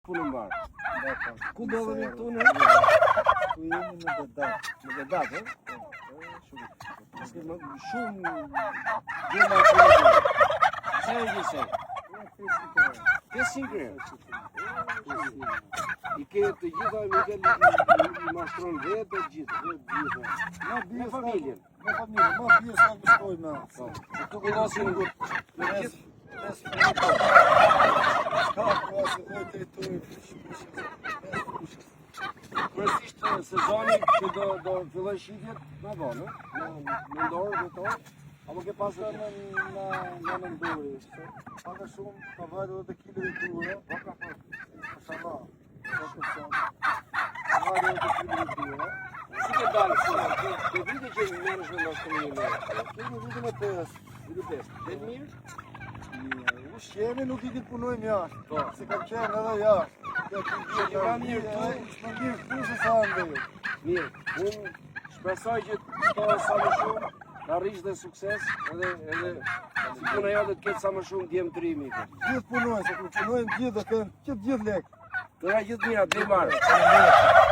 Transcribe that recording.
punë mbarë. Ku bëllëmi këtu në? Tu jemi në Dedat. Në Dedat, e? Shumë gjema të në gjema. Sa e gjese? 500 krejë. I ke të gjitha, i mashtron vetë të gjitha. Me familjen. Me familjen, ma bjes ka më shkoj me. Tu këllasin në Mes ka kuasi dhe teritorin Kërësisht sezoni që do filloj shqitjet, me vonë, në ndorë, dhe torë, apo ke pasë në nëndori. Paka shumë, ka vajtë edhe të kilëve të ura. Mashallah. Ka vajtë edhe të kilëve të ura. Si ke dalë, ke vite që në menëshme në shkëmijë me? Kemi vite me 5. Vite 5. Dhe mirë? Ushqemi nuk i ditë punojmë jashtë, se kam qenë edhe jashtë. Ka mirë tu? Shme mirë këtu se sa ndërë. Mirë, unë shpresoj që të sa më shumë, të arrish dhe sukses, edhe si puna jote të ketë sa më shumë djemë të rimi. Gjithë punojnë, se kur punojnë gjithë dhe kënë gjithë lekë. Të nga gjithë mira, dhe marë.